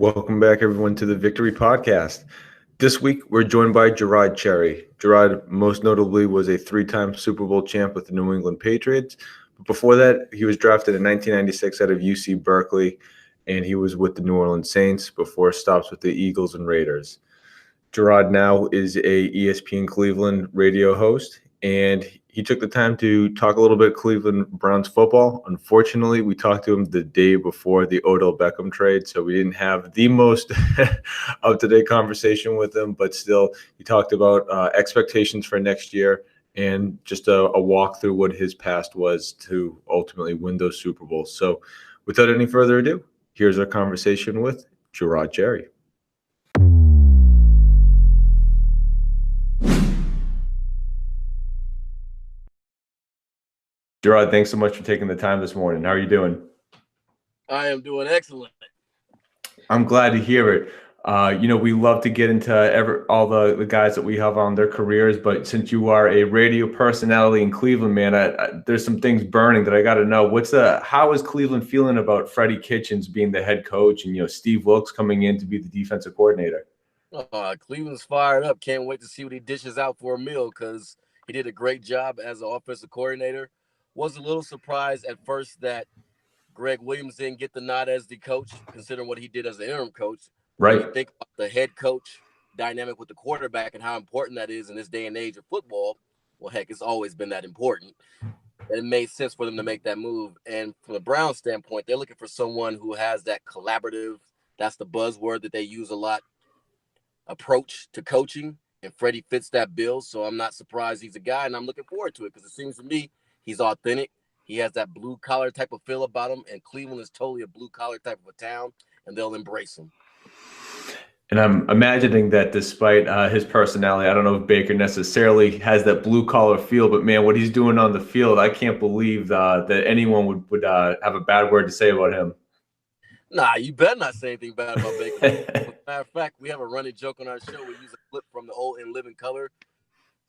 Welcome back, everyone, to the Victory Podcast. This week, we're joined by JeRod Cherry. JeRod, most notably, was a three-time Super Bowl champ with the New England Patriots. But before that, he was drafted in 1996 out of UC Berkeley, and he was with the New Orleans Saints before stops with the Eagles and Raiders. JeRod now is a ESPN Cleveland radio host, and he took the time to talk a little bit Cleveland Browns football. Unfortunately, we talked to him the day before the Odell Beckham trade, so we didn't have the most up-to-date conversation with him, but still, he talked about expectations for next year and just a walk through what his past was to ultimately win those Super Bowls. So without any further ado, here's our conversation with JeRod Cherry. JeRod, thanks so much for taking the time this morning. How are you doing? I am doing excellent. I'm glad to hear it. We love to get into all the guys that we have on their careers, but since you are a radio personality in Cleveland, man, there's some things burning that I got to know. How is Cleveland feeling about Freddie Kitchens being the head coach and Steve Wilkes coming in to be the defensive coordinator? Cleveland's fired up. Can't wait to see what he dishes out for a meal because he did a great job as an offensive coordinator. Was a little surprised at first that Greg Williams didn't get the nod as the coach, considering what he did as the interim coach. Right. When you think about the head coach dynamic with the quarterback and how important that is in this day and age of football, well, heck, it's always been that important. And it made sense for them to make that move. And from the Browns standpoint, they're looking for someone who has that collaborative, that's the buzzword that they use a lot, approach to coaching. And Freddie fits that bill. So I'm not surprised he's a guy, and I'm looking forward to it because it seems to me he's authentic. He has that blue collar type of feel about him, and Cleveland is totally a blue collar type of a town, and they'll embrace him. And I'm imagining that despite his personality, I don't know if Baker necessarily has that blue collar feel, but man, what he's doing on the field, I can't believe that anyone would have a bad word to say about him. Nah, you better not say anything bad about Baker. As a matter of fact, we have a running joke on our show. We use a clip from the old In Living Color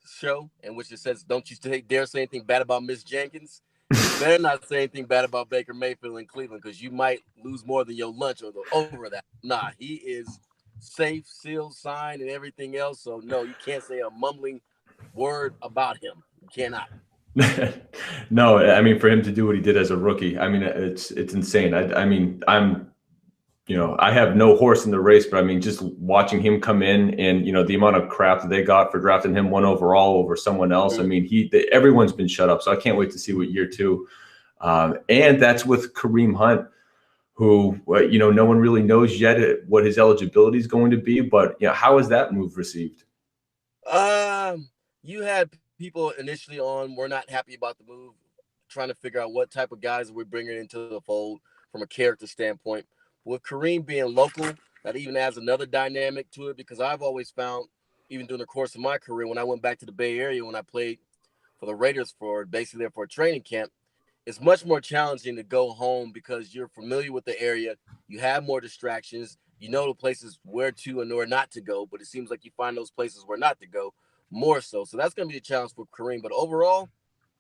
show, in which it says, "Don't you dare say anything bad about Miss Jenkins." You better not say anything bad about Baker Mayfield in Cleveland because you might lose more than your lunch over that. Nah, he is safe, sealed, signed, and everything else. So, no, you can't say a mumbling word about him. You cannot. No, I mean, for him to do what he did as a rookie, I mean, it's insane. I have no horse in the race, but I mean, just watching him come in and, the amount of crap that they got for drafting him 1 overall over someone else. I mean, everyone's been shut up. So I can't wait to see what year two. And that's with Kareem Hunt, who, no one really knows yet what his eligibility is going to be. But, how is that move received? You had people initially were not happy about the move, trying to figure out what type of guys we're bringing into the fold from a character standpoint. With Kareem being local, that even adds another dynamic to it because I've always found, even during the course of my career, when I went back to the Bay Area, when I played for the Raiders for basically there for a training camp, it's much more challenging to go home because you're familiar with the area. You have more distractions. You know the places where to and where not to go, but it seems like you find those places where not to go more so. So that's going to be a challenge for Kareem. But overall,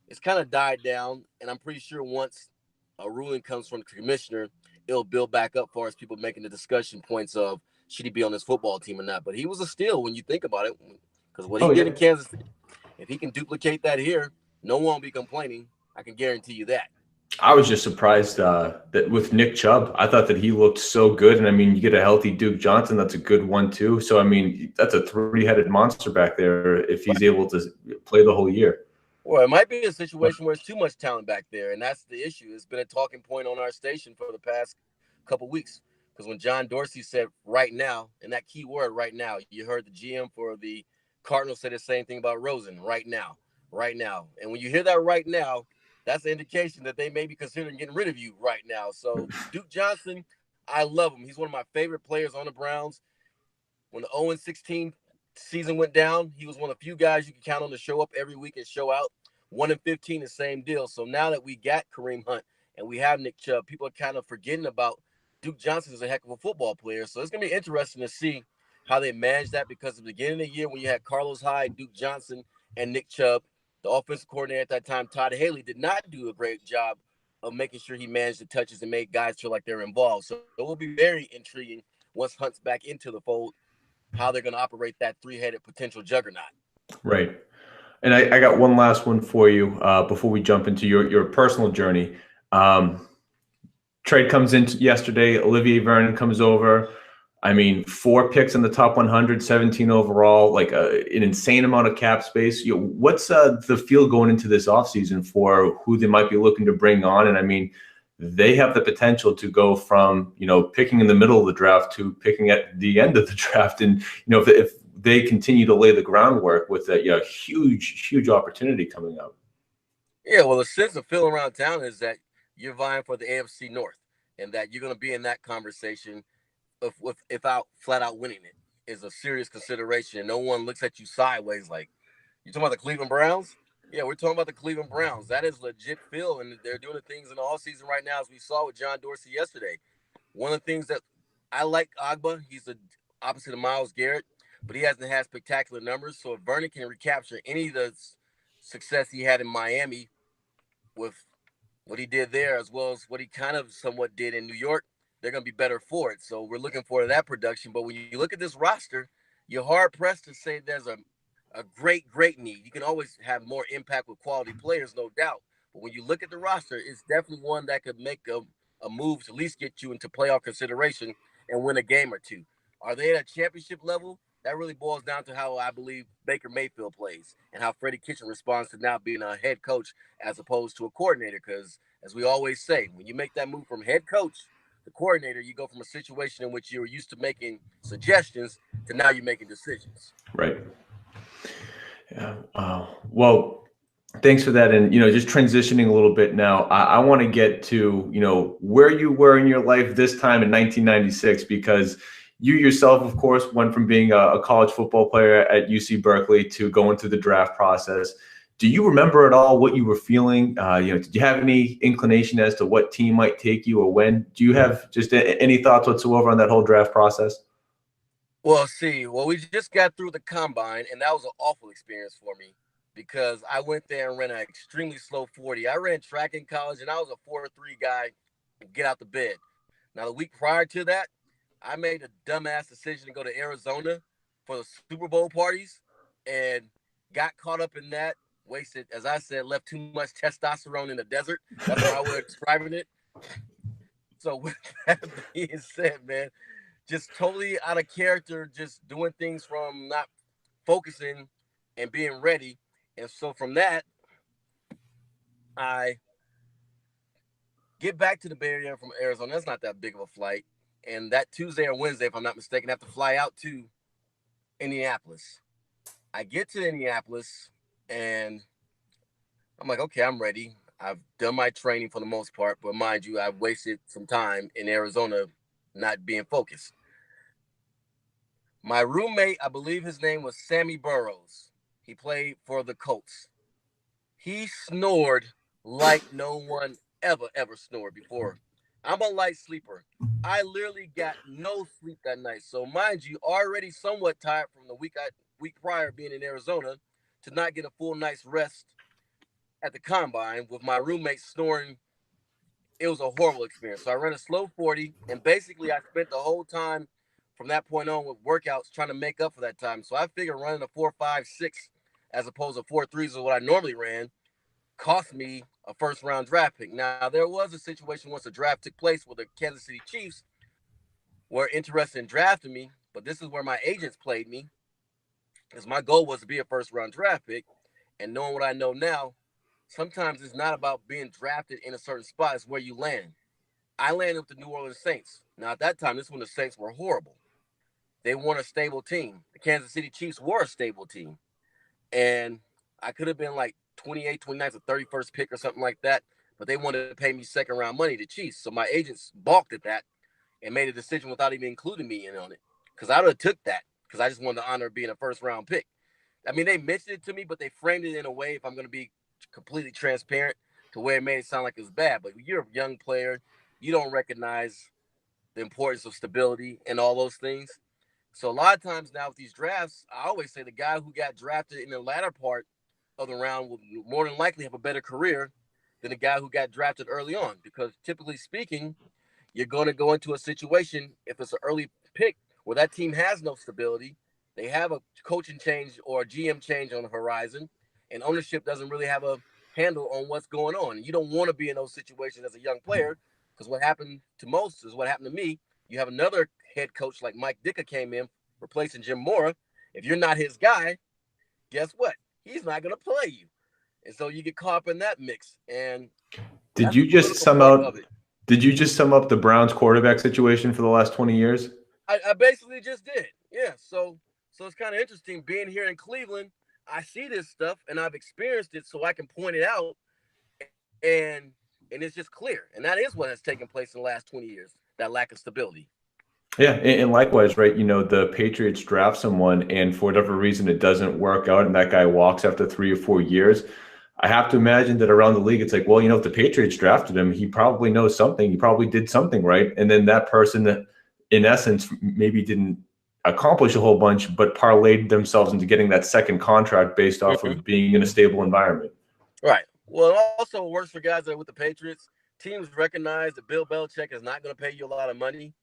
it's kind of died down, and I'm pretty sure once a ruling comes from the commissioner, it'll build back up for us people making the discussion points of should he be on this football team or not. But he was a steal when you think about it, because what he did in Kansas City, if he can duplicate that here, no one will be complaining. I can guarantee you that. I was just surprised that with Nick Chubb, I thought that he looked so good. And I mean, you get a healthy Duke Johnson, that's a good one too. So, I mean, that's a 3-headed monster back there if he's able to play the whole year. Well, it might be a situation where it's too much talent back there, and that's the issue. It's been a talking point on our station for the past couple weeks. Because when John Dorsey said right now, and that key word right now, you heard the GM for the Cardinals say the same thing about Rosen, right now. And when you hear that right now, that's an indication that they may be considering getting rid of you right now. So Duke Johnson, I love him. He's one of my favorite players on the Browns. When the 0-16 season went down, he was one of the few guys you can count on to show up every week and show out. 1-15, the same deal. So now that we got Kareem Hunt and we have Nick Chubb, people are kind of forgetting about Duke Johnson is a heck of a football player. So it's going to be interesting to see how they manage that because at the beginning of the year when you had Carlos Hyde, Duke Johnson, and Nick Chubb, the offensive coordinator at that time, Todd Haley, did not do a great job of making sure he managed the touches and made guys feel like they're involved. So it will be very intriguing once Hunt's back into the fold, how they're going to operate that three-headed potential juggernaut. Right. And I got one last one for you before we jump into your personal journey. Trade comes in yesterday. Olivier Vernon comes over. I mean, 4 picks in the top 100, 17 overall, like an insane amount of cap space. What's the feel going into this offseason for who they might be looking to bring on? And I mean, they have the potential to go from, picking in the middle of the draft to picking at the end of the draft. And, if they continue to lay the groundwork with a huge, huge opportunity coming up. Yeah, well, the sense of feeling around town is that you're vying for the AFC North and that you're going to be in that conversation without flat out winning it is a serious consideration. And no one looks at you sideways like, you talking about the Cleveland Browns? Yeah, we're talking about the Cleveland Browns. That is legit feel, and they're doing the things in the offseason right now, as we saw with John Dorsey yesterday. One of the things that I like Agba, he's the opposite of Myles Garrett, but he hasn't had spectacular numbers. So if Vernon can recapture any of the success he had in Miami with what he did there, as well as what he kind of somewhat did in New York, they're going to be better for it. So we're looking forward to that production. But when you look at this roster, you're hard-pressed to say there's a great, great need. You can always have more impact with quality players, no doubt. But when you look at the roster, it's definitely one that could make a move to at least get you into playoff consideration and win a game or two. Are they at a championship level? That really boils down to how I believe Baker Mayfield plays and how Freddie Kitchen responds to now being a head coach as opposed to a coordinator. Because, as we always say, when you make that move from head coach to coordinator, you go from a situation in which you were used to making suggestions to now you're making decisions. Right. Yeah. Well, thanks for that. And, just transitioning a little bit now, I want to get to, where you were in your life this time in 1996, because you yourself, of course, went from being a college football player at UC Berkeley to going through the draft process. Do you remember at all what you were feeling? Did you have any inclination as to what team might take you or when? Do you have just any thoughts whatsoever on that whole draft process? Well, we just got through the combine, and that was an awful experience for me because I went there and ran an extremely slow 40. I ran track in college, and I was a 4.3 guy, get out the bed. Now, the week prior to that, I made a dumbass decision to go to Arizona for the Super Bowl parties and got caught up in that, wasted, as I said, left too much testosterone in the desert. That's my way of describing it. So with that being said, man, just totally out of character, just doing things from not focusing and being ready. And so from that, I get back to the Bay Area from Arizona. That's not that big of a flight. And that Tuesday or Wednesday, if I'm not mistaken, I have to fly out to Indianapolis. I get to Indianapolis and I'm like, okay, I'm ready. I've done my training for the most part, but mind you, I've wasted some time in Arizona not being focused. My roommate, I believe his name was Sammy Burrows. He played for the Colts. He snored like no one ever snored before. I'm a light sleeper. I literally got no sleep that night. So mind you, already somewhat tired from the week prior being in Arizona to not get a full night's rest at the combine with my roommate snoring. It was a horrible experience. So I ran a slow 40, and basically I spent the whole time from that point on with workouts trying to make up for that time. So I figured running a 4.56 as opposed to 4.3s is what I normally ran cost me a first-round draft pick. Now, there was a situation once the draft took place where the Kansas City Chiefs were interested in drafting me, but this is where my agents played me, because my goal was to be a first-round draft pick. And knowing what I know now, sometimes it's not about being drafted in a certain spot, it's where you land. I landed with the New Orleans Saints. Now, at that time, this is when the Saints were horrible. They weren't a stable team. The Kansas City Chiefs were a stable team. And I could have been like 28, 29th, or 31st pick or something like that, but they wanted to pay me second-round money, the Chiefs. So my agents balked at that and made a decision without even including me in on it, because I would have took that because I just wanted the honor of being a first-round pick. I mean, they mentioned it to me, but they framed it in a way, if I'm going to be completely transparent, to where it made it sound like it was bad. But you're a young player. You don't recognize the importance of stability and all those things. So a lot of times now with these drafts, I always say the guy who got drafted in the latter part of the round will more than likely have a better career than the guy who got drafted early on. Because typically speaking, you're going to go into a situation, if it's an early pick, where that team has no stability. They have a coaching change or a GM change on the horizon, and ownership doesn't really have a handle on what's going on. You don't want to be in those situations as a young player, because what happened to most is what happened to me. You have another head coach like Mike Ditka came in, replacing Jim Mora. If you're not his guy, guess what? He's not going to play you. And so you get caught up in that mix. And Did that's you the just political sum part out? of it. Did you just sum up the Browns quarterback situation for the last 20 years? I basically just did. Yeah. So it's kind of interesting being here in Cleveland. I see this stuff and I've experienced it, so I can point it out, and it's just clear. And that is what has taken place in the last 20 years, that lack of stability. Yeah, and likewise, right? The Patriots draft someone, and for whatever reason, it doesn't work out, and that guy walks after 3 or 4 years. I have to imagine that around the league, it's like, well, if the Patriots drafted him, he probably knows something. He probably did something right, and then that person, in essence, maybe didn't accomplish a whole bunch, but parlayed themselves into getting that second contract based off of being in a stable environment. Right. Well, it also works for guys that are with the Patriots. Teams recognize that Bill Belichick is not going to pay you a lot of money.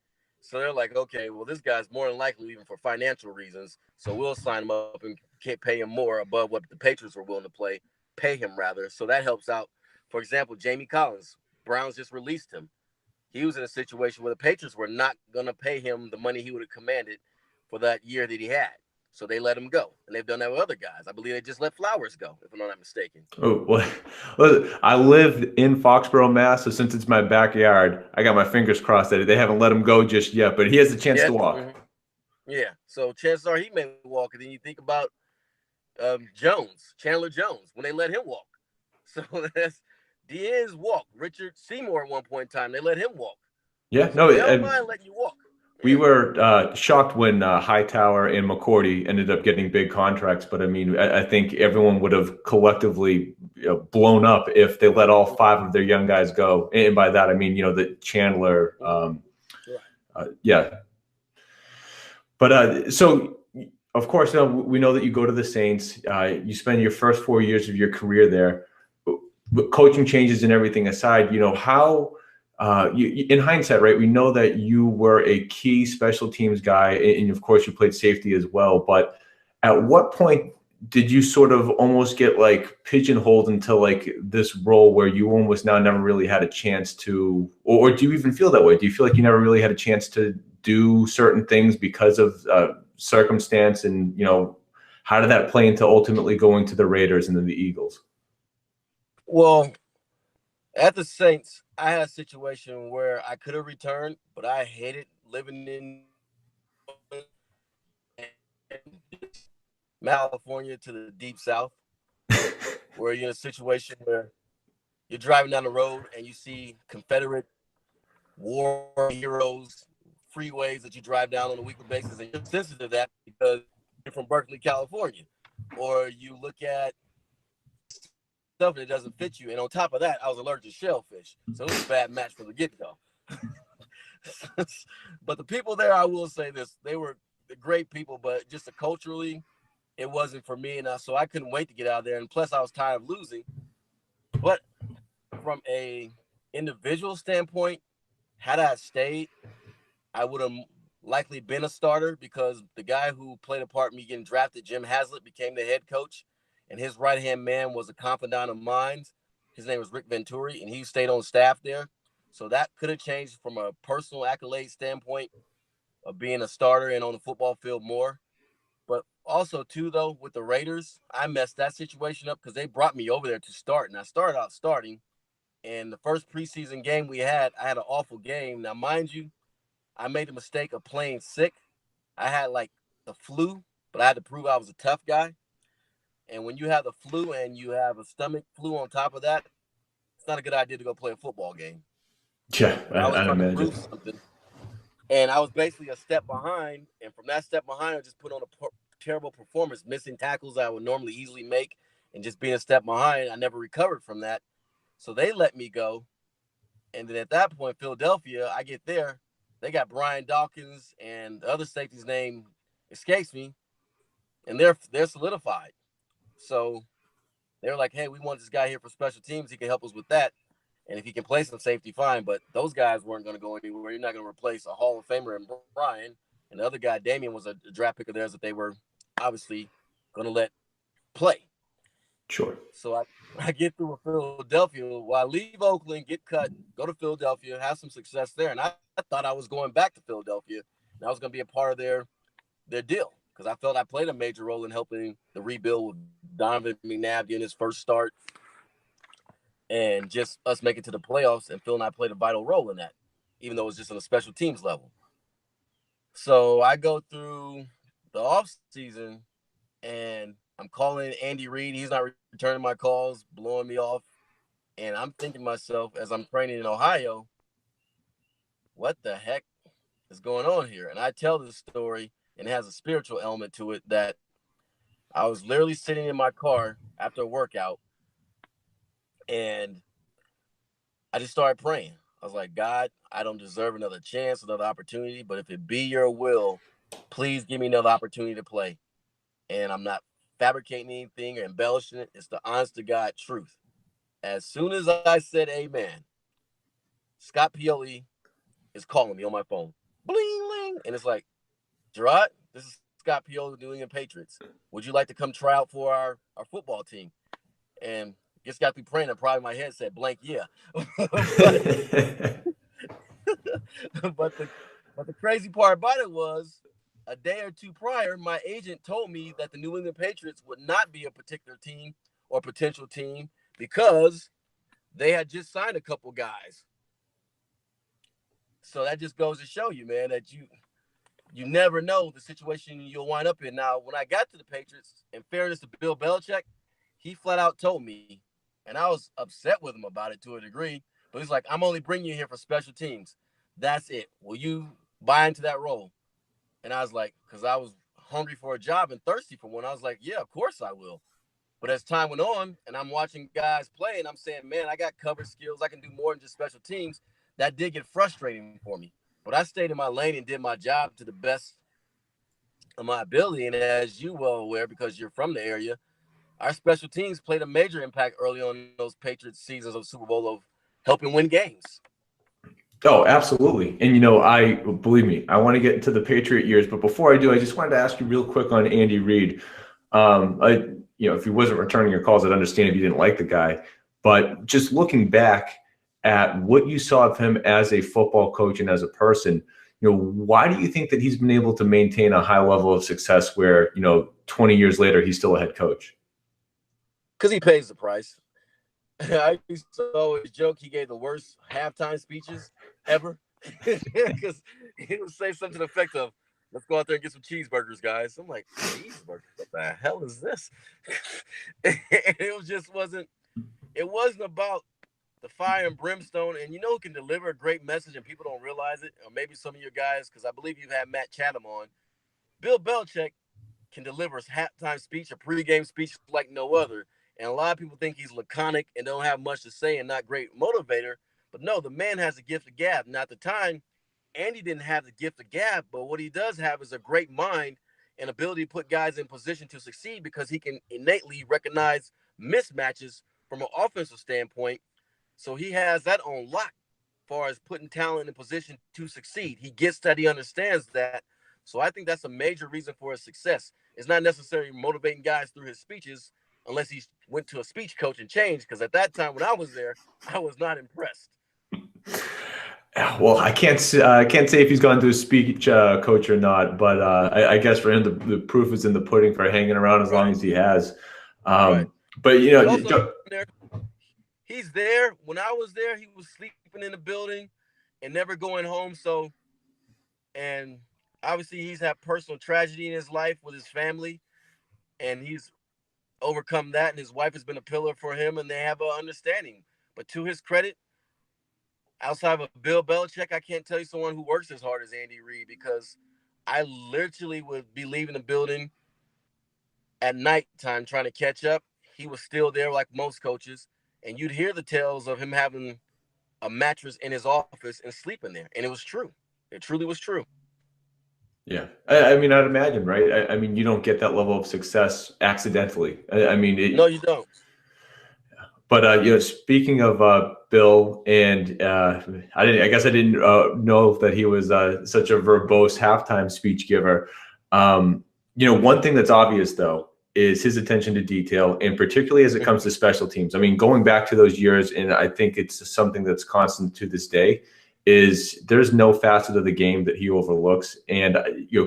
So they're like, okay, well, this guy's more than likely even for financial reasons. So we'll sign him up and pay him more above what the Patriots were willing to pay him rather. So that helps out. For example, Jamie Collins, Browns just released him. He was in a situation where the Patriots were not going to pay him the money he would have commanded for that year that he had. So they let him go. And they've done that with other guys. I believe they just let Flowers go, if I'm not mistaken. Oh, well, I live in Foxborough, Mass, so since it's my backyard, I got my fingers crossed that they haven't let him go just yet, but he has a chance to walk. Mm-hmm. Yeah, so chances are he may walk. And then you think about Chandler Jones, when they let him walk. So that's Diaz walk. Richard Seymour at one point in time, they let him walk. Yeah, so they don't mind letting you walk. We were shocked when Hightower and McCourty ended up getting big contracts, but I mean, I think everyone would have collectively blown up if they let all 5 of their young guys go. And by that, I mean, the Chandler, yeah. But so, of course, we know that you go to the Saints. You spend your first 4 years of your career there. But coaching changes and everything aside, how in hindsight, right, we know that you were a key special teams guy, and of course you played safety as well. But at what point did you sort of almost get like pigeonholed into like this role where you almost now never really had a chance to, or do you even feel that way? Do you feel like you never really had a chance to do certain things because of circumstance? And, how did that play into ultimately going to the Raiders and then the Eagles? Well, at the Saints, I had a situation where I could have returned, but I hated living in California to the deep south, where you're in a situation where you're driving down the road and you see Confederate war heroes, freeways that you drive down on a weekly basis, and you're sensitive to that because you're from Berkeley, California. Or you look at stuff that doesn't fit you. And on top of that, I was allergic to shellfish. So it was a bad match from the get-go. But the people there, I will say this, they were great people, but just culturally, it wasn't for me. And so I couldn't wait to get out there. And plus, I was tired of losing. But from a individual standpoint, had I stayed, I would have likely been a starter, because the guy who played a part in me getting drafted, Jim Haslett, became the head coach. And his right-hand man was a confidant of mine. His name was Rick Venturi, and he stayed on staff there. So that could have changed from a personal accolade standpoint of being a starter and on the football field more. But also, too, though, with the Raiders, I messed that situation up because they brought me over there to start. And I started out starting. And the first preseason game we had, I had an awful game. Now, mind you, I made the mistake of playing sick. I had like the flu, but I had to prove I was a tough guy. And when you have the flu and you have a stomach flu on top of that, it's not a good idea to go play a football game. Yeah, I was trying imagine. to prove something. And I was basically a step behind. And from that step behind, I just put on a terrible performance, missing tackles I would normally easily make. And just being a step behind, I never recovered from that. So they let me go. And then at that point, Philadelphia, I get there. They got Brian Dawkins, and the other safety's name escapes me. And they're solidified. So they were like, hey, we want this guy here for special teams. He can help us with that. And if he can play some safety, fine. But those guys weren't going to go anywhere. You're not going to replace a Hall of Famer in Brian. And the other guy, Damian, was a draft pick of theirs that they were obviously going to let play. Sure. So I get through with Philadelphia. Well, I leave Oakland, get cut, go to Philadelphia, have some success there. And I thought I was going back to Philadelphia. And I was going to be a part of their deal because I felt I played a major role in helping the rebuild with Donovan McNabb getting his first start and just us making it to the playoffs. And Phil and I played a vital role in that, even though it was just on a special teams level. So I go through the offseason and I'm calling Andy Reid. He's not returning my calls, blowing me off. And I'm thinking to myself, as I'm training in Ohio, what the heck is going on here? And I tell this story, and it has a spiritual element to it, that I was literally sitting in my car after a workout, and I just started praying. I was like, God, I don't deserve another chance, another opportunity, but if it be your will, please give me another opportunity to play. And I'm not fabricating anything or embellishing it. It's the honest to God truth. As soon as I said amen, Scott Pioli is calling me on my phone. Bling, bling. And it's like, JeRod, this is Scott Pioli of the New England Patriots. Would you like to come try out for our football team? And just got through praying, and probably my head said blank, yeah. but the crazy part about it was, a day or two prior, my agent told me that the New England Patriots would not be a particular team or potential team because they had just signed a couple guys. So that just goes to show you, man, that you never know the situation you'll wind up in. Now, when I got to the Patriots, in fairness to Bill Belichick, he flat out told me, and I was upset with him about it to a degree, but he's like, I'm only bringing you here for special teams. That's it. Will you buy into that role? And I was like, because I was hungry for a job and thirsty for one. I was like, yeah, of course I will. But as time went on and I'm watching guys play and I'm saying, man, I got cover skills. I can do more than just special teams. That did get frustrating for me. But I stayed in my lane and did my job to the best of my ability. And as you well aware, because you're from the area, our special teams played a major impact early on in those Patriots seasons of Super Bowl of helping win games. Oh, absolutely. And, I believe me, I want to get into the Patriot years. But before I do, I just wanted to ask you real quick on Andy Reid. If he wasn't returning your calls, I'd understand if you didn't like the guy. But just looking back at what you saw of him as a football coach and as a person, why do you think that he's been able to maintain a high level of success where, 20 years later, he's still a head coach? Because he pays the price. I used to always joke he gave the worst halftime speeches ever. Because he would say something to the effect of, let's go out there and get some cheeseburgers, guys. I'm like, cheeseburgers? What the hell is this? It wasn't about the fire and brimstone. And who can deliver a great message and people don't realize it? Or maybe some of your guys, because I believe you've had Matt Chatham on. Bill Belichick can deliver a halftime speech, a pregame speech like no other. And a lot of people think he's laconic and don't have much to say and not great motivator. But no, the man has a gift of gab. Now, at the time, Andy didn't have the gift of gab, but what he does have is a great mind and ability to put guys in position to succeed because he can innately recognize mismatches from an offensive standpoint. So he has that on lock as far as putting talent in a position to succeed. He gets that. He understands that. So I think that's a major reason for his success. It's not necessarily motivating guys through his speeches unless he went to a speech coach and changed, because at that time when I was there, I was not impressed. Well, I can't say if he's gone to a speech coach or not, but I guess for him the proof is in the pudding for hanging around as long as he has. Right. But he's there. When I was there, he was sleeping in the building and never going home. So, and obviously he's had personal tragedy in his life with his family, and he's overcome that, and his wife has been a pillar for him, and they have an understanding. But to his credit, outside of Bill Belichick, I can't tell you someone who works as hard as Andy Reid, because I literally would be leaving the building at nighttime trying to catch up. He was still there like most coaches, and you'd hear the tales of him having a mattress in his office and sleeping there. And it was true. It truly was true. Yeah. I mean, I'd imagine, right? I mean, you don't get that level of success accidentally. No, you don't. But, speaking of Bill, and I guess I didn't know that he was such a verbose halftime speech giver. One thing that's obvious though is his attention to detail, and particularly as it comes to special teams. I mean, going back to those years, and I think it's something that's constant to this day, is there's no facet of the game that he overlooks. And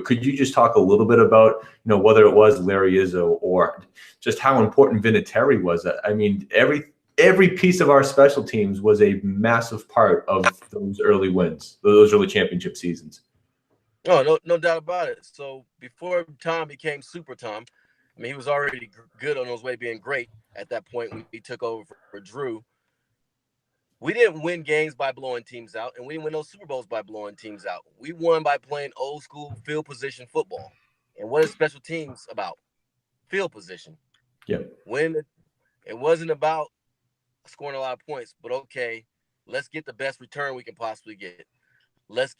could you just talk a little bit about whether it was Larry Izzo or just how important Vinatieri was? I mean, every piece of our special teams was a massive part of those early wins, those early championship seasons. Oh, no doubt about it. So before Tom became Super Tom, I mean, he was already good on his way being great at that point when he took over for Drew. We didn't win games by blowing teams out, and we didn't win those Super Bowls by blowing teams out. We won by playing old school field position football. And what is special teams about? Field position. Yeah. When it wasn't about scoring a lot of points, but okay, let's get the best return we can possibly get. Let's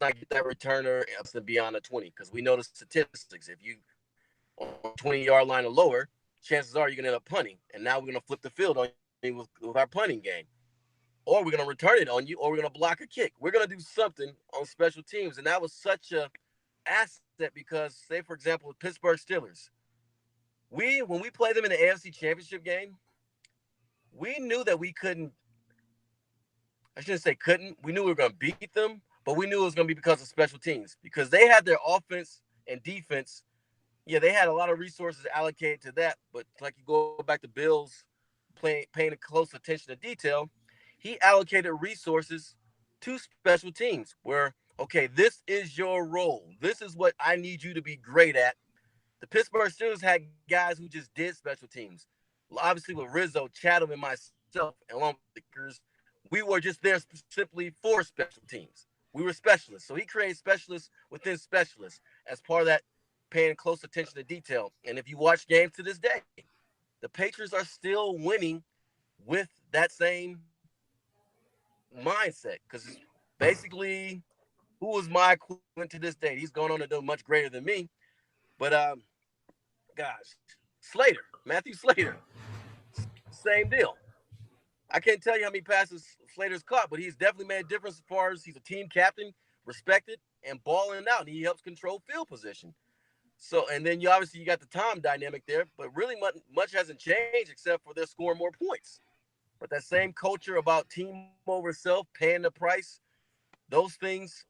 not get that returner up to beyond a 20, because we know the statistics. If you on 20-yard line or lower, chances are you're going to end up punting. And now we're going to flip the field on you with our punting game. Or we're going to return it on you, or we're going to block a kick. We're going to do something on special teams. And that was such a asset because, say, for example, with Pittsburgh Steelers, when we played them in the AFC Championship game, we knew that we couldn't. I shouldn't say couldn't. We knew we were going to beat them, but we knew it was going to be because of special teams, because they had their offense and defense. Yeah, they had a lot of resources allocated to that, but like you go back to Bill's paying close attention to detail, he allocated resources to special teams where, okay, this is your role. This is what I need you to be great at. The Pittsburgh Steelers had guys who just did special teams. Obviously with Rizzo, Chatham, and myself, along with the kickers, we were just there simply for special teams. We were specialists. So he created specialists within specialists as part of that, paying close attention to detail. And if you watch games to this day, the Patriots are still winning with that same mindset. Because basically, who was my equivalent to this day? He's going on to do much greater than me. But, Matthew Slater, same deal. I can't tell you how many passes Slater's caught, but he's definitely made a difference as far as he's a team captain, respected, and balling out. And he helps control field position. So, and then you got the Tom dynamic there, but really much hasn't changed except for they're scoring more points. But that same culture about team over self, paying the price, those things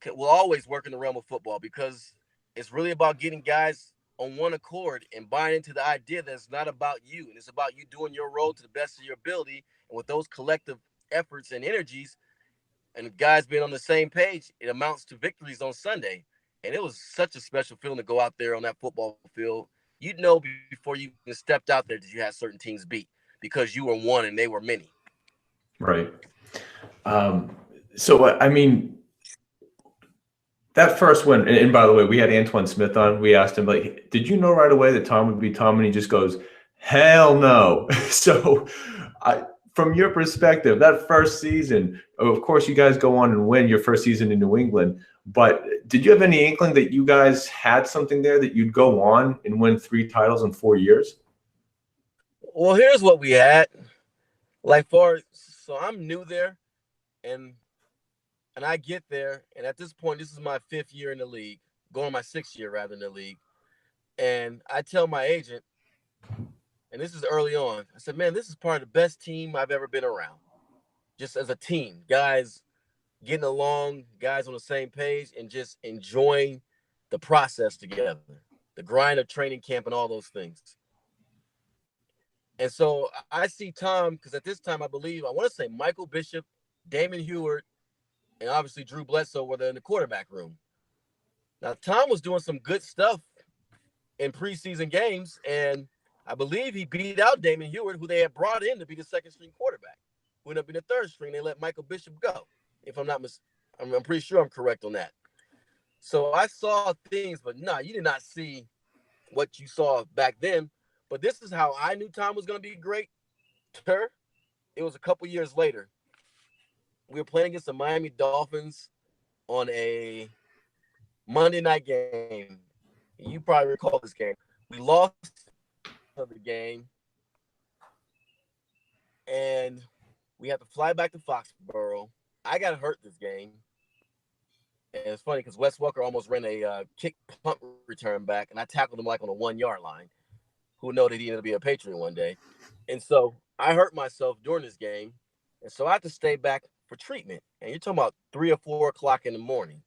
will always work in the realm of football, because it's really about getting guys on one accord and buying into the idea that it's not about you, and it's about you doing your role to the best of your ability. And with those collective efforts and energies and guys being on the same page, it amounts to victories on Sunday. And it was such a special feeling to go out there on that football field. You'd know before you even stepped out there that you had certain teams beat, because you were one and they were many. Right. So, I mean, that first win, and by the way, we had Antoine Smith on. We asked him, like, did you know right away that Tom would be Tom? And he just goes, hell no. So from your perspective, that first season, of course, you guys go on and win your first season in New England. But did you have any inkling that you guys had something there, that you'd go on and win 3 titles in 4 years? Well, here's what we had. So I'm new there, and I get there, and at this point, this is my 5th year in the league, going my 6th year rather in the league. And I tell my agent, and this is early on, I said, man, this is probably the best team I've ever been around. Just as a team, guys getting along, guys on the same page, and just enjoying the process together, the grind of training camp and all those things. And so I see Tom, because at this time, I want to say Michael Bishop, Damon Heward, and obviously Drew Bledsoe were there in the quarterback room. Now, Tom was doing some good stuff in preseason games, and I believe he beat out Damon Heward, who they had brought in to be the second-string quarterback, who ended up being the third string. They let Michael Bishop go. If I'm not I'm pretty sure I'm correct on that. So I saw things, but you did not see what you saw back then. But this is how I knew Tom was going to be great. It was a couple years later. We were playing against the Miami Dolphins on a Monday night game. You probably recall this game. We lost the game, and we have to fly back to Foxborough. I got hurt this game, and it's funny because Wes Welker almost ran a kick punt return back, and I tackled him like on a 1 yard line. Who know that he ended up being a Patriot one day, and so I hurt myself during this game, and so I had to stay back for treatment. And you're talking about 3 or 4 o'clock in the morning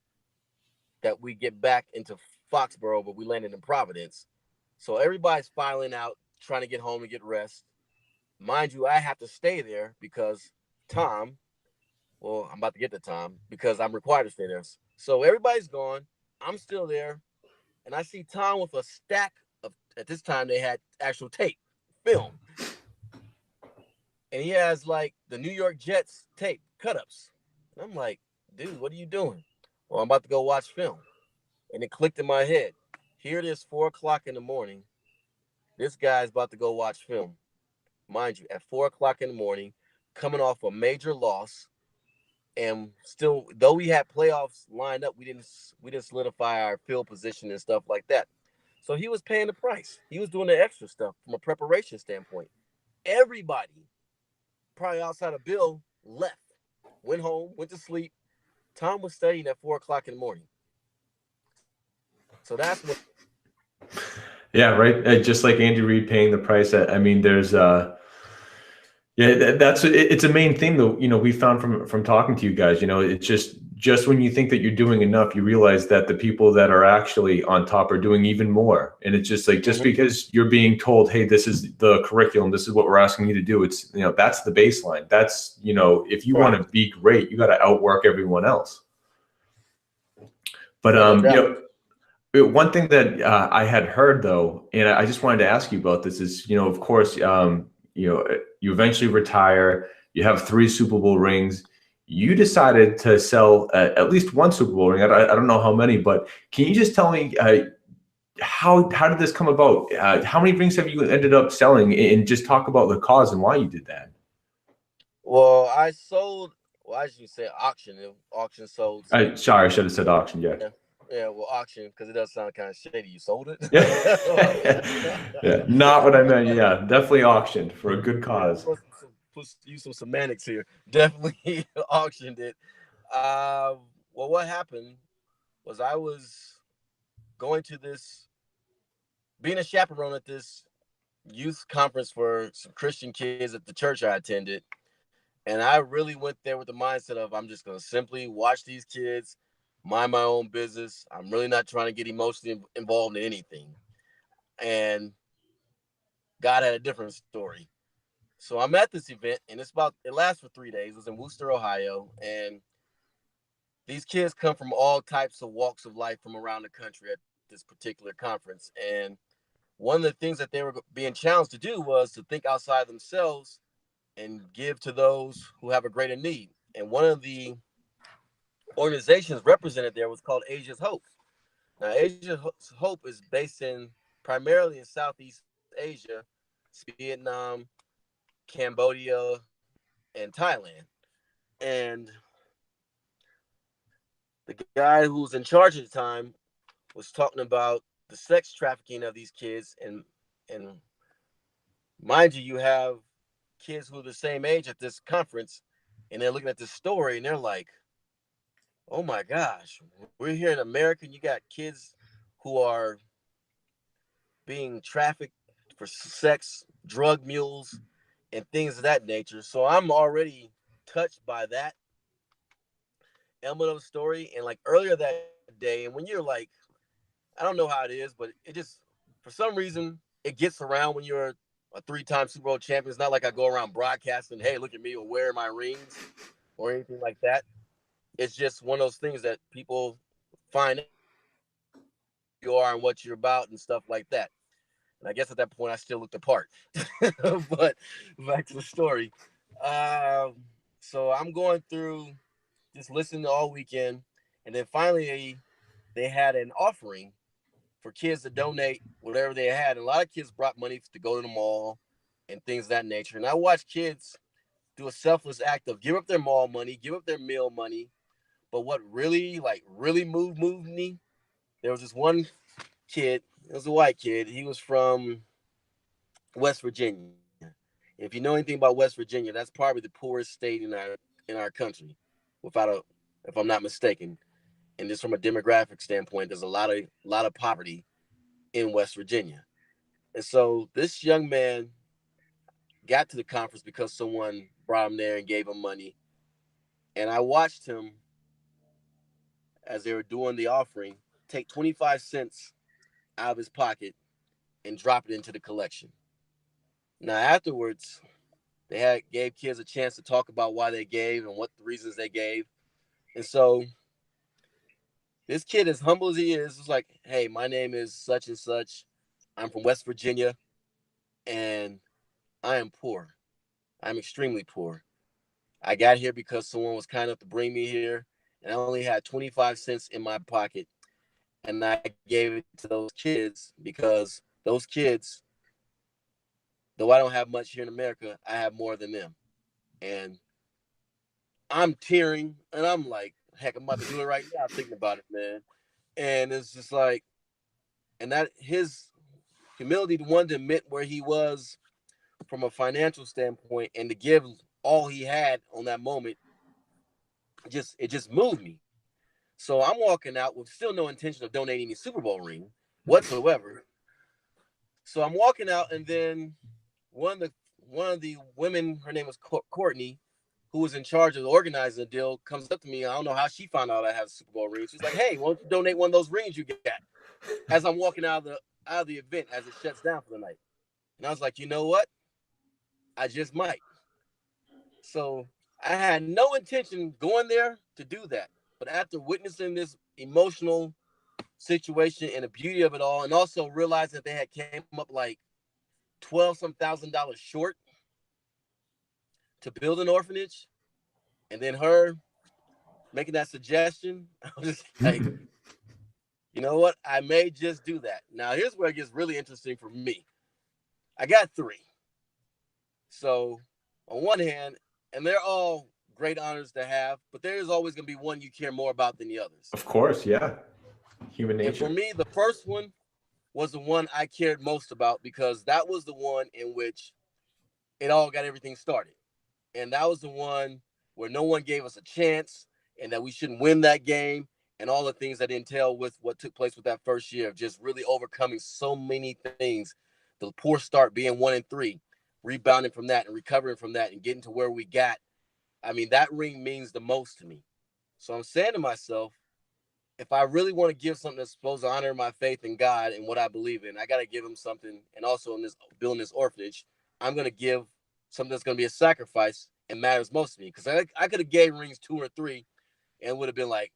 that we get back into Foxborough, but we landed in Providence. So everybody's filing out, trying to get home and get rest. Mind you, I have to stay there because Tom, well, I'm about to get to Tom because I'm required to stay there. So everybody's gone. I'm still there. And I see Tom with a stack of, at this time, they had actual tape, film. And he has like the New York Jets tape, cut-ups. And I'm like, dude, what are you doing? Well, I'm about to go watch film. And it clicked in my head. Here it is, 4 o'clock in the morning. This guy's about to go watch film. Mind you, at 4 o'clock in the morning, coming off a major loss, and still, though we had playoffs lined up, we didn't solidify our field position and stuff like that. So he was paying the price. He was doing the extra stuff from a preparation standpoint. Everybody, probably outside of Bill, left, went home, went to sleep. Tom was studying at 4 o'clock in the morning. So that's what. Yeah, right. Just like Andy Reid paying the price. I mean, there's it's a main thing though. We found from talking to you guys. It's just when you think that you're doing enough, you realize that the people that are actually on top are doing even more. And it's just like because you're being told, hey, this is the curriculum, this is what we're asking you to do. It's that's the baseline. That's if you want to be great, you got to outwork everyone else. But one thing that I had heard though, and I just wanted to ask you about this is, of course, you eventually retire, you have 3 Super Bowl rings. You decided to sell at least 1 Super Bowl ring. I don't know how many, but can you just tell me how did this come about? How many rings have you ended up selling, and just talk about the cause and why you did that? Well, I sold. Well, I should say auction. Auction sold. Sorry, I should have said auction. Yeah, well, auction, because it does sound kind of shady. You sold it? Yeah, not what I meant. Yeah, definitely auctioned for a good cause. Use some semantics here. Definitely auctioned it. Well, what happened was I was going to being a chaperone at this youth conference for some Christian kids at the church I attended. And I really went there with the mindset of I'm just going to simply watch these kids, mind my own business. I'm really not trying to get emotionally involved in anything. And God had a different story. So I'm at this event, and it lasts for 3 days. It was in Worcester, Ohio. And these kids come from all types of walks of life from around the country at this particular conference. And one of the things that they were being challenged to do was to think outside themselves and give to those who have a greater need. And one of the organizations represented there was called Asia's Hope. Now, Asia's Hope is based primarily in Southeast Asia, Vietnam, Cambodia, and Thailand. And the guy who was in charge at the time was talking about the sex trafficking of these kids. And mind you, you have kids who are the same age at this conference, and they're looking at this story, and they're like, oh my gosh, we're here in America, and you got kids who are being trafficked for sex, drug mules, and things of that nature. So I'm already touched by that element of the story. And like earlier that day, and when you're like, I don't know how it is, but it just, for some reason, it gets around when you're a 3-time Super Bowl champion. It's not like I go around broadcasting, hey, look at me, or wear my rings or anything like that. It's just one of those things that people find who you are and what you're about and stuff like that. And I guess at that point, I still looked the part. But back to the story. So I'm going through just listening all weekend. And then finally, they had an offering for kids to donate whatever they had. And a lot of kids brought money to go to the mall and things of that nature. And I watched kids do a selfless act of give up their mall money, give up their meal money. But what really moved me, there was this one kid, it was a white kid. He was from West Virginia. If you know anything about West Virginia, that's probably the poorest state in our country, if I'm not mistaken. And just from a demographic standpoint, there's a lot of poverty in West Virginia. And so this young man got to the conference because someone brought him there and gave him money. And I watched him as they were doing the offering take 25 cents out of his pocket and drop it into the collection. Now afterwards, gave kids a chance to talk about why they gave and what the reasons they gave. And so this kid, as humble as he is like, hey, my name is such and such. I'm from West Virginia and I am poor. I'm extremely poor. I got here because someone was kind enough to bring me here, and I only had 25 cents in my pocket. And I gave it to those kids because those kids, though I don't have much here in America, I have more than them. And I'm tearing, and I'm like, heck, I'm about to do it right now, thinking about it, man. And it's just like, and that his humility to one to admit where he was from a financial standpoint and to give all he had on that moment, it just moved me. So I'm walking out with still no intention of donating any Super Bowl ring whatsoever. So I'm walking out, and then one of the women, her name was Courtney, who was in charge of organizing the deal, comes up to me. I don't know how she found out I have a Super Bowl ring. She's like, "Hey, why don't you donate one of those rings you got?" As I'm walking out of the event as it shuts down for the night, and I was like, you know what? I just might. So I had no intention going there to do that, but after witnessing this emotional situation and the beauty of it all, and also realizing that they had came up like 12 some $1,000 short to build an orphanage, and then her making that suggestion, I was just like, you know what? I may just do that. Now, here's where it gets really interesting for me. I got three. So, on one hand, and they're all great honors to have, but there is always going to be one you care more about than the others. Of course, yeah. Human And for nature. me, the first one was the one I cared most about because that was the one in which it all got everything started. And that was the one where no one gave us a chance and that we shouldn't win that game and all the things that entail with what took place with that first year of just really overcoming so many things. The poor start being 1-3, rebounding from that and recovering from that and getting to where we got. I mean, that ring means the most to me. So I'm saying to myself, if I really want to give something that's supposed to honor my faith in God and what I believe in, I got to give him something. And also in this building this orphanage, I'm going to give something that's going to be a sacrifice and matters most to me. Because I could have gave rings 2 or 3 and would have been like,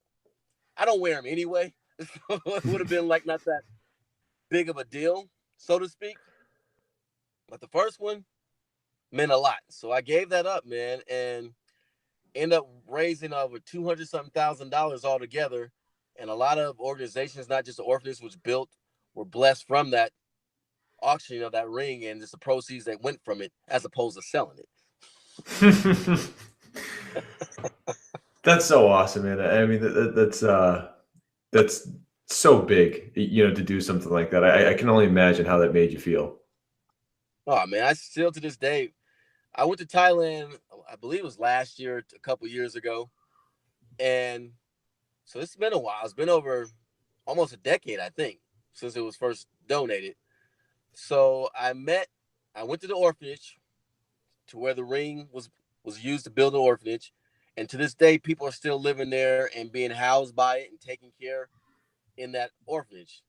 I don't wear them anyway. It would have been like not that big of a deal, so to speak. But the first one meant a lot. So I gave that up, man, and end up raising over 200 something $1,000 altogether. And a lot of organizations, not just the orphanage, was built, were blessed from that auctioning of that ring and just the proceeds that went from it, as opposed to selling it. That's so awesome, man. I mean, that's so big, to do something like that. I can only imagine how that made you feel. Oh man, I still to this day. I went to Thailand, I believe it was last year, a couple years ago, and so it's been a while. It's been over almost a decade, I think, since it was first donated. So I went to the orphanage to where the ring was used to build an orphanage, and to this day, people are still living there and being housed by it and taken care in that orphanage.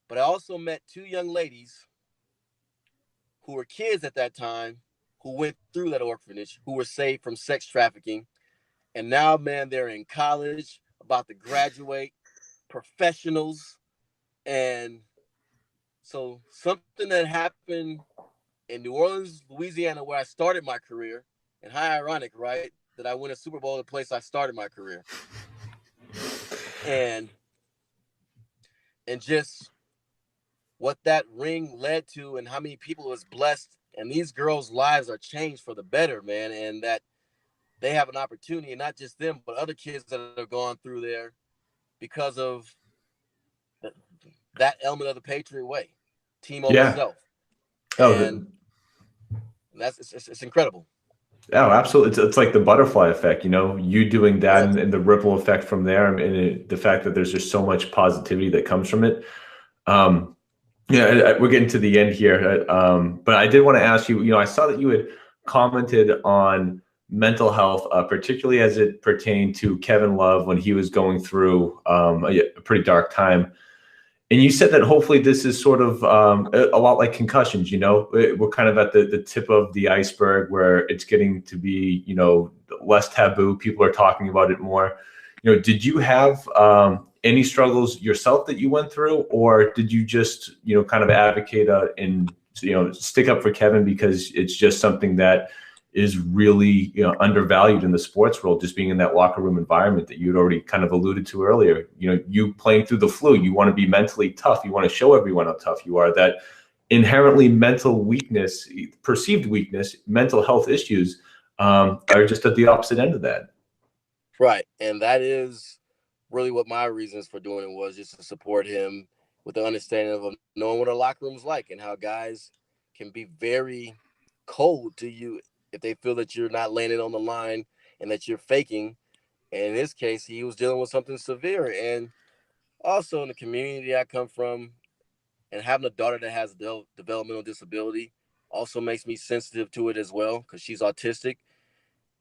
But I also met two young ladies who were kids at that time who went through that orphanage, who were saved from sex trafficking, and now, man, they're in college, about to graduate, professionals, and so something that happened in New Orleans, Louisiana, where I started my career, and how ironic, right, that I win a Super Bowl in the place I started my career, and just what that ring led to, and how many people was blessed, and these girls' lives are changed for the better, man, and that they have an opportunity, and not just them, but other kids that have gone through there because of that element of the Patriot Way, team over Yeah. self, Oh, and And it's incredible. Oh, absolutely. It's like the butterfly effect, you doing that Yes. and the ripple effect from there, and the fact that there's just so much positivity that comes from it. Um, yeah, we're getting to the end here, but I did want to ask you. I saw that you had commented on mental health, particularly as it pertained to Kevin Love when he was going through a pretty dark time. And you said that hopefully this is sort of a lot like concussions. We're kind of at the tip of the iceberg where it's getting to be, less taboo. People are talking about it more. Did you have any struggles yourself that you went through, or did you just, kind of advocate and stick up for Kevin because it's just something that is really, undervalued in the sports world, just being in that locker room environment that you'd already kind of alluded to earlier. You playing through the flu, you want to be mentally tough. You want to show everyone how tough you are. That inherently mental weakness, perceived weakness, mental health issues are just at the opposite end of that. Right. And that is really what my reasons for doing it was, just to support him with the understanding of knowing what a locker room is like and how guys can be very cold to you if they feel that you're not laying it on the line and that you're faking. And in this case, he was dealing with something severe. And also in the community I come from, and having a daughter that has a developmental disability also makes me sensitive to it as well, because she's autistic.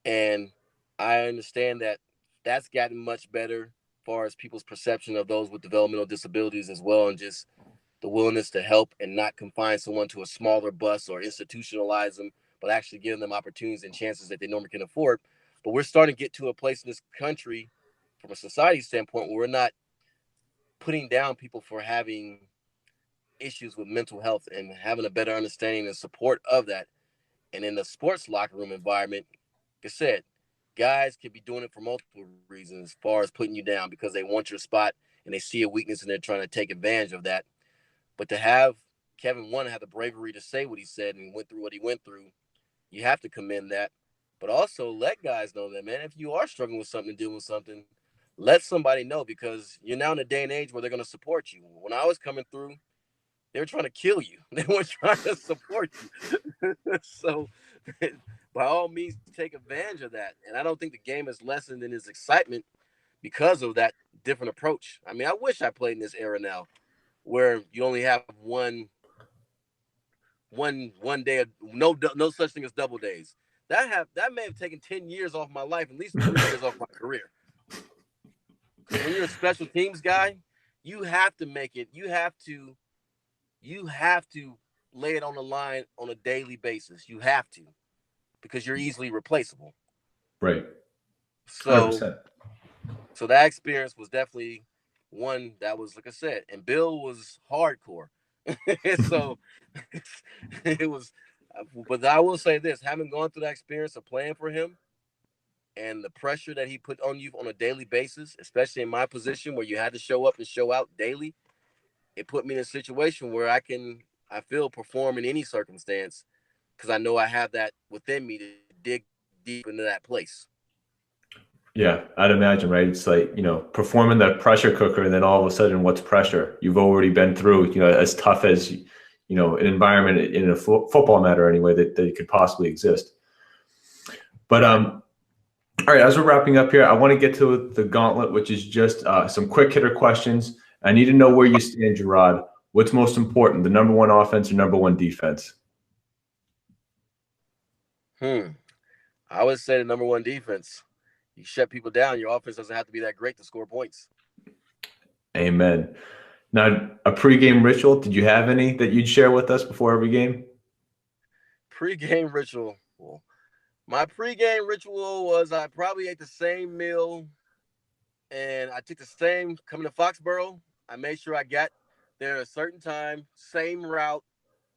And I understand that that's gotten much better as far as people's perception of those with developmental disabilities as well, and just the willingness to help and not confine someone to a smaller bus or institutionalize them, but actually giving them opportunities and chances that they normally can afford. But we're starting to get to a place in this country from a society standpoint where we're not putting down people for having issues with mental health and having a better understanding and support of that. And in the sports locker room environment, like I said, guys could be doing it for multiple reasons, as far as putting you down because they want your spot and they see a weakness and they're trying to take advantage of that. But to have Kevin one have the bravery to say what he said and went through what he went through, you have to commend that. But also let guys know that, man, if you are struggling with something, dealing with something, let somebody know, because you're now in a day and age where they're going to support you. When I was coming through, they were trying to kill you. They weren't trying to support you. So by all means, take advantage of that. And I don't think the game is lessened in its excitement because of that different approach. I mean, I wish I played in this era now where you only have one day of no such thing as double days. That may have taken 10 years off my life, at least 3 years off my career. Because when you're a special teams guy, you have to make it. You have to lay it on the line on a daily basis. You have to, because you're easily replaceable. Right. So 100%. so that experience was definitely one that was, like I said, and Bill was hardcore. So it was, but I will say this, having gone through that experience of playing for him and the pressure that he put on you on a daily basis, especially in my position where you had to show up and show out daily, it put me in a situation where I feel perform in any circumstance, because I know I have that within me to dig deep into that place. Yeah, I'd imagine, right? It's like, performing that pressure cooker, and then all of a sudden, what's pressure? You've already been through, as tough as, an environment in a football matter anyway that could possibly exist. But all right, as we're wrapping up here, I want to get to the gauntlet, which is just some quick hitter questions. I need to know where you stand, JeRod. What's most important, the number one offense or number one defense? I would say the number one defense. You shut people down, your offense doesn't have to be that great to score points. Amen. Now, a pregame ritual, did you have any that you'd share with us before every game? Pre-game ritual. Well, my pre-game ritual was I probably ate the same meal and I took the same coming to Foxborough. I made sure I got there at a certain time, same route,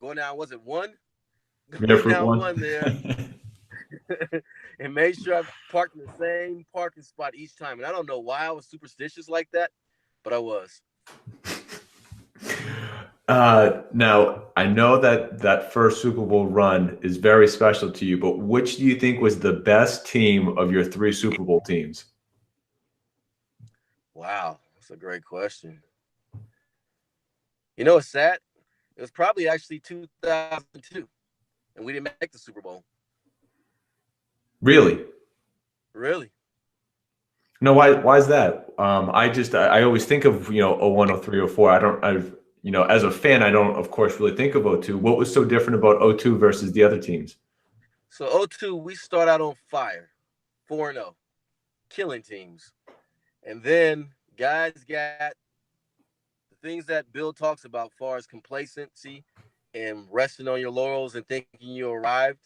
going down, was it one? Air Going Fruit down one. one there. And made sure I parked in the same parking spot each time. And I don't know why I was superstitious like that, but I was. Now, I know that first Super Bowl run is very special to you, but which do you think was the best team of your three Super Bowl teams? Wow, that's a great question. You know what's sad? It was probably actually 2002. and we didn't make the Super Bowl. Really? Really? No, why is that? I always think of, 01, 03, 04. As a fan, I don't, of course, really think of 02. What was so different about 02 versus the other teams? So 02, we start out on fire, 4-0, killing teams. And then guys got the things that Bill talks about as far as complacency and resting on your laurels and thinking you arrived.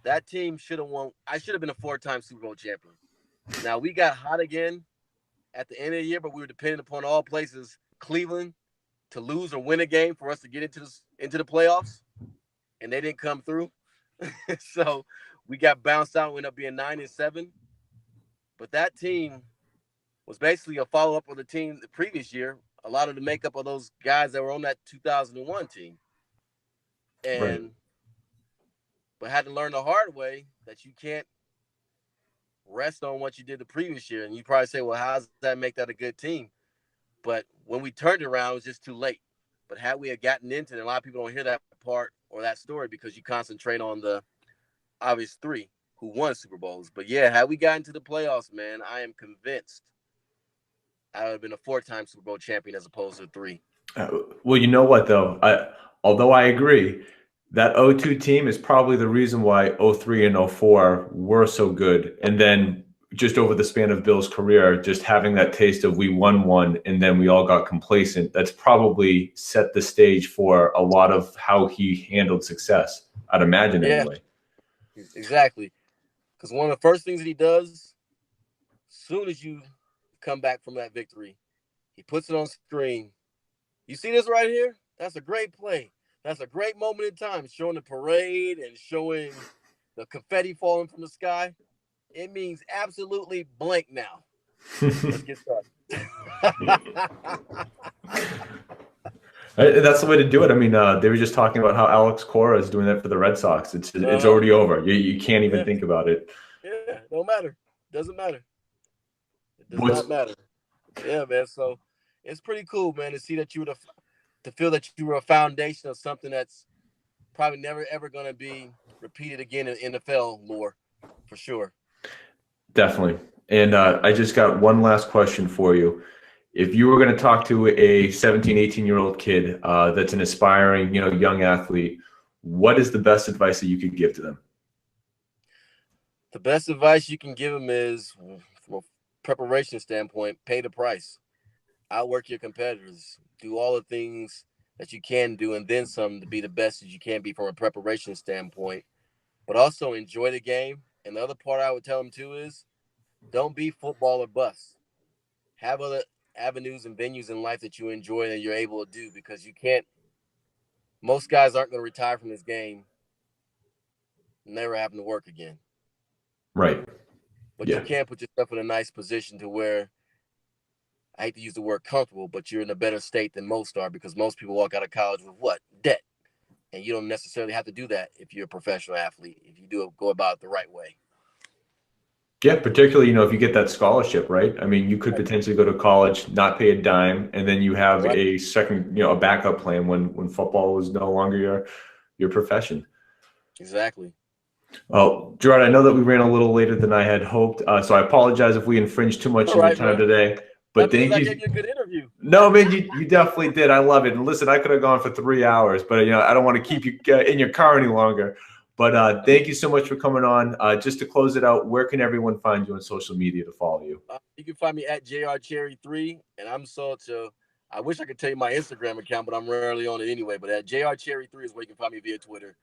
That team should have won. I should have been a 4-time Super Bowl champion. Now, we got hot again at the end of the year, but we were dependent upon all places, Cleveland, to lose or win a game for us to get into the playoffs, and they didn't come through. So we got bounced out and ended up being 9-7. But that team was basically a follow-up of the team the previous year, a lot of the makeup of those guys that were on that 2001 team. Right. But had to learn the hard way that you can't rest on what you did the previous year. And you probably say, well, how does that make that a good team? But when we turned it around, it was just too late. But had we had gotten into it, a lot of people don't hear that part or that story because you concentrate on the obvious three who won Super Bowls. But yeah, had we gotten to the playoffs, man, I am convinced I would have been a 4-time Super Bowl champion as opposed to 3. Well, you know what, though? Although I agree, that 02 team is probably the reason why 03 and 04 were so good. And then just over the span of Bill's career, just having that taste of we won one and then we all got complacent, that's probably set the stage for a lot of how he handled success, I'd imagine anyway. Exactly. Because one of the first things that he does, as soon as you come back from that victory, he puts it on screen. You see this right here? That's a great play. That's a great moment in time, showing the parade and showing the confetti falling from the sky. It means absolutely blank now. Let's get started. That's the way to do it. I mean, they were just talking about how Alex Cora is doing that for the Red Sox. It's already over. You can't even think about it. Yeah, don't matter. Doesn't matter. It does not matter. Yeah, man. So it's pretty cool, man, to see that you were to feel that you were a foundation of something that's probably never ever going to be repeated again in NFL lore, for sure. Definitely. And I just got one last question for you. If you were going to talk to a 17, 18-year-old kid that's an aspiring, young athlete, what is the best advice that you could give to them? The best advice you can give them is, from a preparation standpoint, pay the price. Outwork your competitors. Do all the things that you can do and then some to be the best as you can be from a preparation standpoint. But also enjoy the game. And the other part I would tell them too is don't be football or bust. Have other avenues and venues in life that you enjoy and you're able to do, because you can't. Most guys aren't going to retire from this game never having to work again. Right. But you can't put yourself in a nice position to where, I hate to use the word comfortable, but you're in a better state than most are, because most people walk out of college with what? Debt. And you don't necessarily have to do that if you're a professional athlete, if you do go about it the right way. Yeah, particularly, if you get that scholarship, right? I mean, you could potentially go to college, not pay a dime, and then you have a second, a backup plan when football is no longer your profession. Exactly. Well, JeRod, I know that we ran a little later than I had hoped, so I apologize if we infringed too much of your time today. But thank you. I gave you a good interview. No, man, you definitely did. I love it. And listen, I could have gone for 3 hours, but I don't want to keep you in your car any longer. But thank you so much for coming on. Just to close it out, where can everyone find you on social media to follow you? You can find me at JeRod Cherry 3, and I'm I wish I could tell you my Instagram account, but I'm rarely on it anyway. But at JeRod Cherry 3 is where you can find me via Twitter.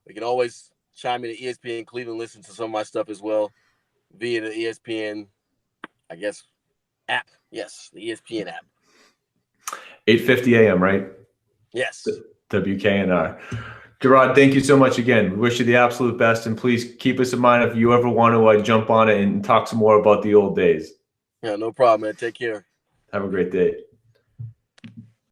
You can always chime in to ESPN Cleveland, listen to some of my stuff as well via the ESPN, I guess, app. Yes, the ESPN app. 8:50 a.m., right? Yes. WKNR. JeRod, thank you so much again. We wish you the absolute best, and please keep us in mind if you ever want to jump on it and talk some more about the old days. Yeah, no problem, man. Take care. Have a great day.